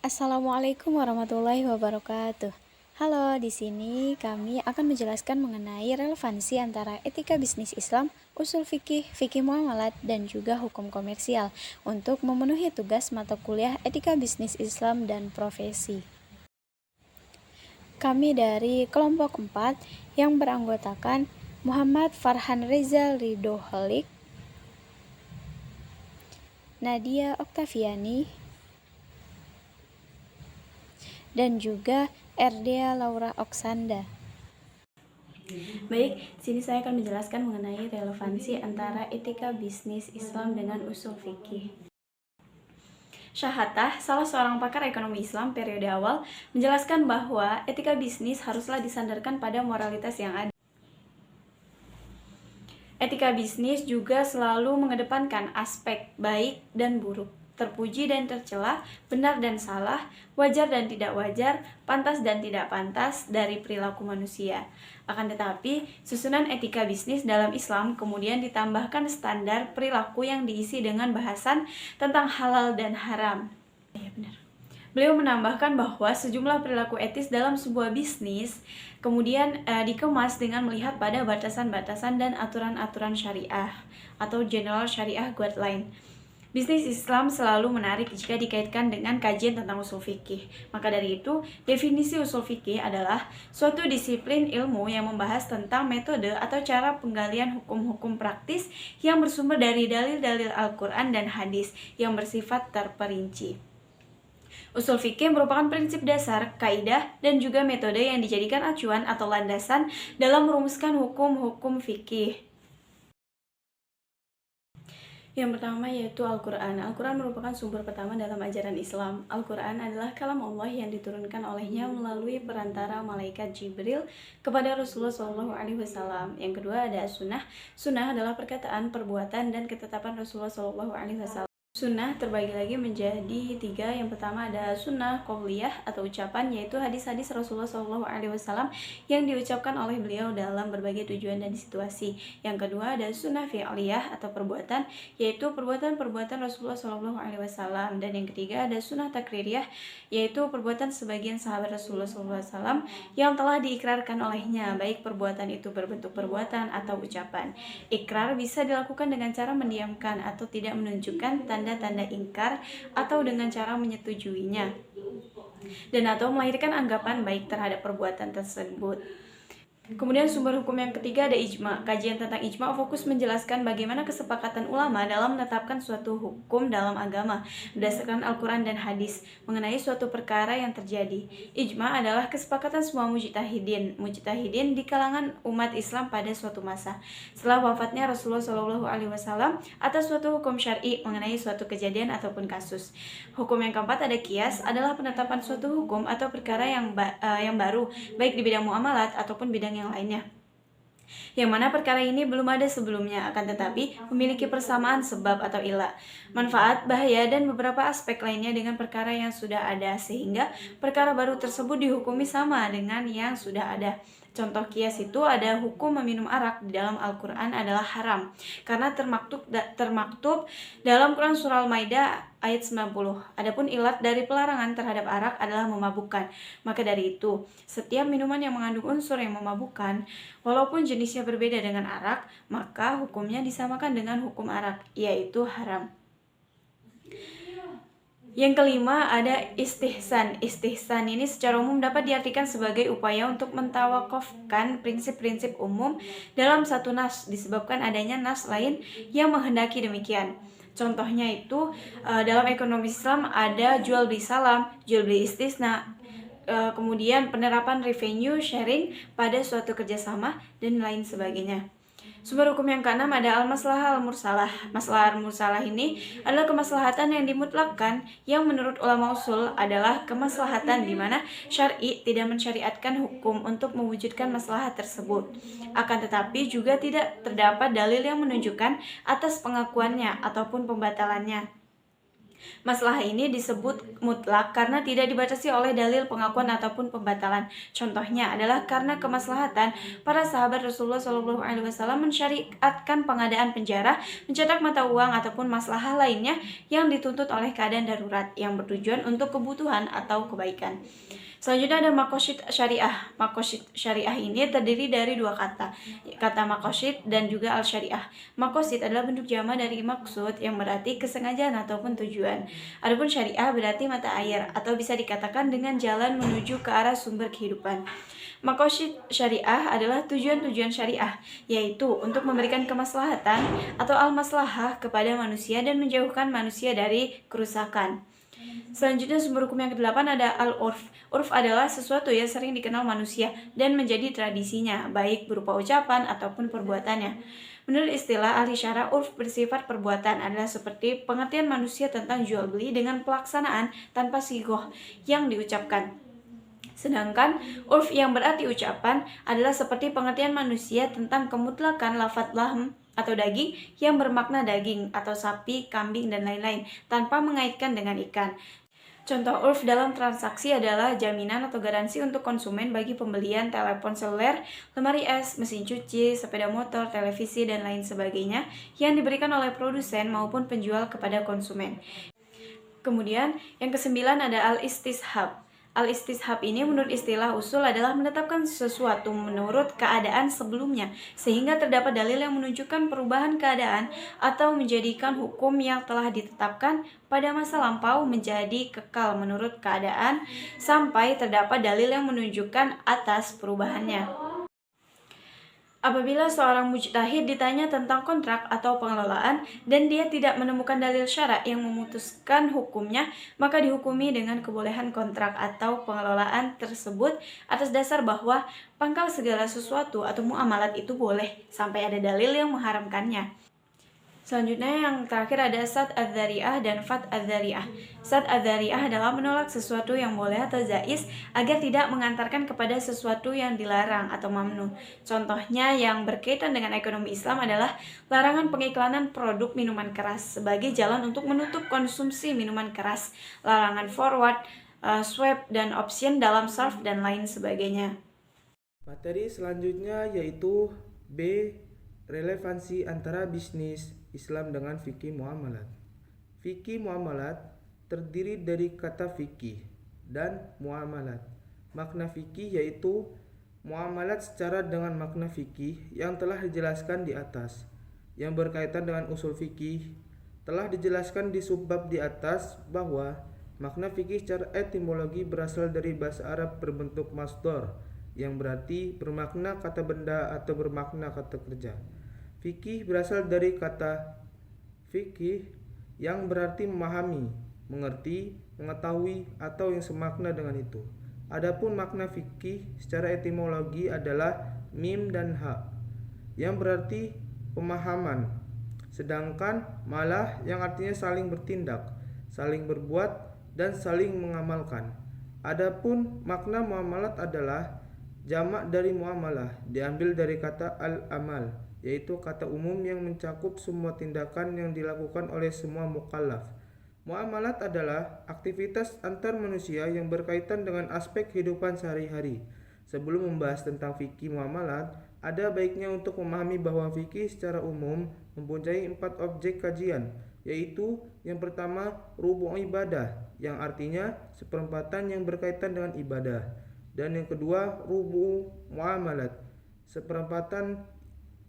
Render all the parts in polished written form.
Assalamualaikum warahmatullahi wabarakatuh. Halo, di sini kami akan menjelaskan mengenai relevansi antara etika bisnis Islam, usul fikih, fikih muamalat, dan juga hukum komersial untuk memenuhi tugas mata kuliah etika bisnis Islam dan profesi. Kami dari kelompok 4 yang beranggotakan Muhammad Farhan Rizal Ridho Holik, Nadia Oktaviani, dan juga Erdea Laura Oksanda. Baik, sini saya akan menjelaskan mengenai relevansi antara etika bisnis Islam dengan usul fikih. Syahatah, salah seorang pakar ekonomi Islam periode awal, menjelaskan bahwa etika bisnis haruslah disandarkan pada moralitas yang ada. Etika bisnis juga selalu mengedepankan aspek baik dan buruk, terpuji dan tercela, benar dan salah, wajar dan tidak wajar, pantas dan tidak pantas dari perilaku manusia. Akan tetapi, susunan etika bisnis dalam Islam kemudian ditambahkan standar perilaku yang diisi dengan bahasan tentang halal dan haram. Ya, benar. Beliau menambahkan bahwa sejumlah perilaku etis dalam sebuah bisnis kemudian dikemas dengan melihat pada batasan-batasan dan aturan-aturan syariah atau General Syariah Guideline. Bisnis Islam selalu menarik jika dikaitkan dengan kajian tentang usul fikih. Maka dari itu, definisi usul fikih adalah suatu disiplin ilmu yang membahas tentang metode atau cara penggalian hukum-hukum praktis yang bersumber dari dalil-dalil Al-Quran dan hadis yang bersifat terperinci. Usul fikih merupakan prinsip dasar, kaidah, dan juga metode yang dijadikan acuan atau landasan dalam merumuskan hukum-hukum fikih. Yang pertama yaitu Al-Quran. Al-Quran merupakan sumber pertama dalam ajaran Islam. Al-Quran adalah kalam Allah yang diturunkan olehnya melalui perantara malaikat Jibril kepada Rasulullah SAW. Yang kedua ada Sunnah. Sunnah adalah perkataan, perbuatan, dan ketetapan Rasulullah SAW. Sunnah terbagi lagi menjadi 3. Yang pertama ada sunnah qauliyah atau ucapan, yaitu hadis-hadis Rasulullah SAW yang diucapkan oleh beliau dalam berbagai tujuan dan situasi. Yang kedua ada sunnah fi'liyah atau perbuatan, yaitu perbuatan-perbuatan Rasulullah SAW. Dan yang ketiga ada sunnah takririyah, yaitu perbuatan sebagian sahabat Rasulullah SAW yang telah diikrarkan olehnya, baik perbuatan itu berbentuk perbuatan atau ucapan. Ikrar bisa dilakukan dengan cara mendiamkan atau tidak menunjukkan tanda-tanda ingkar atau dengan cara menyetujuinya dan atau melahirkan anggapan baik terhadap perbuatan tersebut. Kemudian sumber hukum yang ketiga ada ijma. Kajian tentang ijma fokus menjelaskan bagaimana kesepakatan ulama dalam menetapkan suatu hukum dalam agama berdasarkan Al-Quran dan hadis mengenai suatu perkara yang terjadi. Ijma adalah kesepakatan semua mujtahidin di kalangan umat Islam pada suatu masa setelah wafatnya Rasulullah SAW atas suatu hukum syar'i mengenai suatu kejadian ataupun kasus. Hukum yang keempat ada qiyas, adalah penetapan suatu hukum atau perkara yang baru baik di bidang muamalat ataupun bidang yang lainnya, yang mana perkara ini belum ada sebelumnya, akan tetapi memiliki persamaan sebab atau ilah, manfaat, bahaya, dan beberapa aspek lainnya dengan perkara yang sudah ada, sehingga perkara baru tersebut dihukumi sama dengan yang sudah ada. Contoh kias itu ada hukum meminum arak di dalam Al-Quran adalah haram karena termaktub dalam Quran surah Al-Maidah ayat 90. Adapun ilat dari pelarangan terhadap arak adalah memabukkan. Maka dari itu, setiap minuman yang mengandung unsur yang memabukkan, walaupun jenisnya berbeda dengan arak, maka hukumnya disamakan dengan hukum arak, yaitu haram. Yang kelima ada istihsan. Istihsan ini secara umum dapat diartikan sebagai upaya untuk mentawakofkan prinsip-prinsip umum dalam satu nas disebabkan adanya nas lain yang menghendaki demikian. Contohnya itu dalam ekonomi Islam ada jual beli salam, jual beli istisna, kemudian penerapan revenue sharing pada suatu kerjasama dan lain sebagainya. Sumber hukum yang keenam ada al-maslahah al-mursalah. Maslahah al-mursalah ini adalah kemaslahatan yang dimutlakkan yang menurut ulama usul adalah kemaslahatan di mana syar'i tidak mensyariatkan hukum untuk mewujudkan maslahah tersebut. Akan tetapi juga tidak terdapat dalil yang menunjukkan atas pengakuannya ataupun pembatalannya. Masalah ini disebut mutlak karena tidak dibatasi oleh dalil pengakuan ataupun pembatalan. Contohnya adalah karena kemaslahatan para sahabat Rasulullah SAW mensyariatkan pengadaan penjara, mencetak mata uang ataupun masalah lainnya yang dituntut oleh keadaan darurat yang bertujuan untuk kebutuhan atau kebaikan. Selanjutnya ada makosid syariah. Makosid syariah ini terdiri dari dua kata makosid dan juga al-syariah. Makosid adalah bentuk jama dari maksud yang berarti kesengajaan ataupun tujuan. Adapun syariah berarti mata air atau bisa dikatakan dengan jalan menuju ke arah sumber kehidupan. Makosid syariah adalah tujuan-tujuan syariah, yaitu untuk memberikan kemaslahatan atau al-maslahah kepada manusia dan menjauhkan manusia dari kerusakan. Selanjutnya sumber hukum yang ke-8 ada al-urf. Urf adalah sesuatu yang sering dikenal manusia dan menjadi tradisinya, baik berupa ucapan ataupun perbuatannya. Menurut istilah ahli syara, urf bersifat perbuatan adalah seperti pengertian manusia tentang jual beli dengan pelaksanaan tanpa sigoh yang diucapkan. Sedangkan urf yang berarti ucapan adalah seperti pengertian manusia tentang kemutlakan lafadz lahm atau daging yang bermakna daging atau sapi, kambing, dan lain-lain tanpa mengaitkan dengan ikan. Contoh urf dalam transaksi adalah jaminan atau garansi untuk konsumen bagi pembelian telepon seluler, lemari es, mesin cuci, sepeda motor, televisi, dan lain sebagainya yang diberikan oleh produsen maupun penjual kepada konsumen. Kemudian yang kesembilan ada al-istishab. Al-istishab ini menurut istilah usul adalah menetapkan sesuatu menurut keadaan sebelumnya sehingga terdapat dalil yang menunjukkan perubahan keadaan atau menjadikan hukum yang telah ditetapkan pada masa lampau menjadi kekal menurut keadaan sampai terdapat dalil yang menunjukkan atas perubahannya. Apabila seorang mujtahid ditanya tentang kontrak atau pengelolaan dan dia tidak menemukan dalil syara yang memutuskan hukumnya, maka dihukumi dengan kebolehan kontrak atau pengelolaan tersebut atas dasar bahwa pangkal segala sesuatu atau muamalat itu boleh sampai ada dalil yang mengharamkannya. Selanjutnya yang terakhir ada sad adzari'ah dan fat adzari'ah. Sad adzari'ah adalah menolak sesuatu yang boleh atau jaiz agar tidak mengantarkan kepada sesuatu yang dilarang atau mamnu. Contohnya yang berkaitan dengan ekonomi Islam adalah larangan pengiklanan produk minuman keras sebagai jalan untuk menutup konsumsi minuman keras, larangan forward, swap, dan option dalam sarf dan lain sebagainya. Materi selanjutnya yaitu B. Relevansi antara bisnis Islam dengan fikih muamalat. Fikih muamalat terdiri dari kata fikih dan muamalat. Makna fikih yaitu muamalat secara dengan makna fikih yang telah dijelaskan di atas. Yang berkaitan dengan usul fikih telah dijelaskan di subbab di atas bahwa makna fikih secara etimologi berasal dari bahasa Arab berbentuk masdar yang berarti bermakna kata benda atau bermakna kata kerja. Fikih berasal dari kata fikih yang berarti memahami, mengerti, mengetahui, atau yang semakna dengan itu. Adapun makna fikih secara etimologi adalah mim dan ha, yang berarti pemahaman. Sedangkan malah yang artinya saling bertindak, saling berbuat, dan saling mengamalkan. Adapun makna muamalat adalah jamak dari muamalah, diambil dari kata al-amal, yaitu kata umum yang mencakup semua tindakan yang dilakukan oleh semua mukallaf. Muamalat adalah aktivitas antar manusia yang berkaitan dengan aspek kehidupan sehari-hari. Sebelum membahas tentang fikih muamalat, ada baiknya untuk memahami bahwa fikih secara umum mempunyai 4 objek kajian, yaitu yang pertama rubu' ibadah, yang artinya seperempatan yang berkaitan dengan ibadah, dan yang kedua rubu' muamalat, seperempatan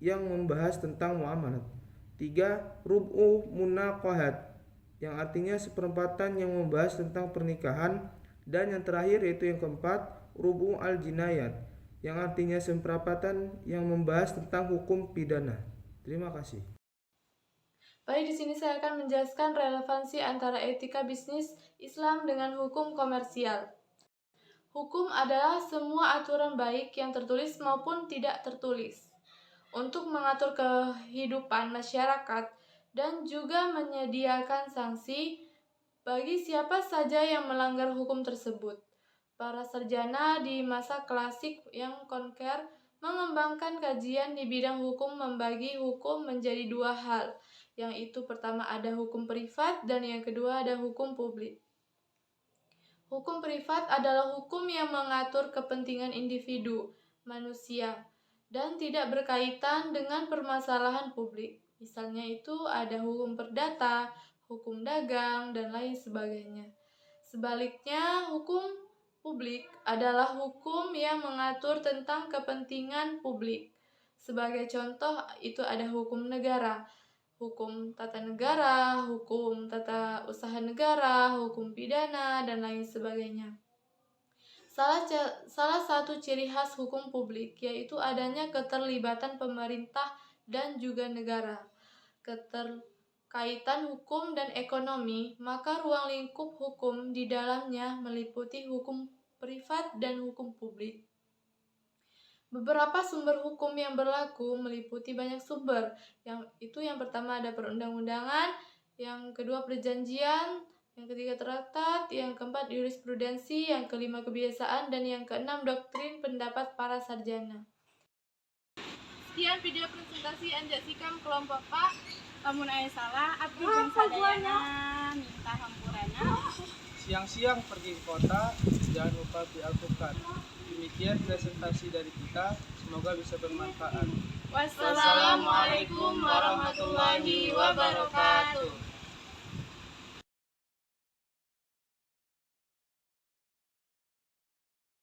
yang membahas tentang muamalat. 3. Rub'u munaqahat, yang artinya seperempatan yang membahas tentang pernikahan. Dan yang terakhir yaitu yang keempat, Rub'u al-jinayat, yang artinya seperempatan yang membahas tentang hukum pidana. Terima kasih. Baik, di sini saya akan menjelaskan relevansi antara etika bisnis Islam dengan hukum komersial. Hukum adalah semua aturan baik yang tertulis maupun tidak tertulis untuk mengatur kehidupan masyarakat dan juga menyediakan sanksi bagi siapa saja yang melanggar hukum tersebut. Para sarjana di masa klasik yang konker mengembangkan kajian di bidang hukum membagi hukum menjadi 2 hal, yang itu pertama ada hukum privat dan yang kedua ada hukum publik. Hukum privat adalah hukum yang mengatur kepentingan individu, manusia, dan tidak berkaitan dengan permasalahan publik. Misalnya itu ada hukum perdata, hukum dagang, dan lain sebagainya. Sebaliknya, hukum publik adalah hukum yang mengatur tentang kepentingan publik. Sebagai contoh, itu ada hukum negara, hukum tata negara, hukum tata usaha negara, hukum pidana, dan lain sebagainya. Salah satu ciri khas hukum publik yaitu adanya keterlibatan pemerintah dan juga negara. Keterkaitan hukum dan ekonomi, maka ruang lingkup hukum di dalamnya meliputi hukum privat dan hukum publik. Beberapa sumber hukum yang berlaku meliputi banyak sumber. Yang pertama ada perundang-undangan, yang kedua perjanjian, yang ketiga traktat, yang keempat jurisprudensi, yang kelima kebiasaan, dan yang keenam doktrin pendapat para sarjana. Sekian video presentasi Anja Sikam kelompok Pak. Lamun aya salah, abdi jeung sadayana minta hampurana. Siang-siang pergi ke kota, jangan lupa beli alpukat. Demikian presentasi dari kita, semoga bisa bermanfaat. Wassalamualaikum warahmatullahi wabarakatuh.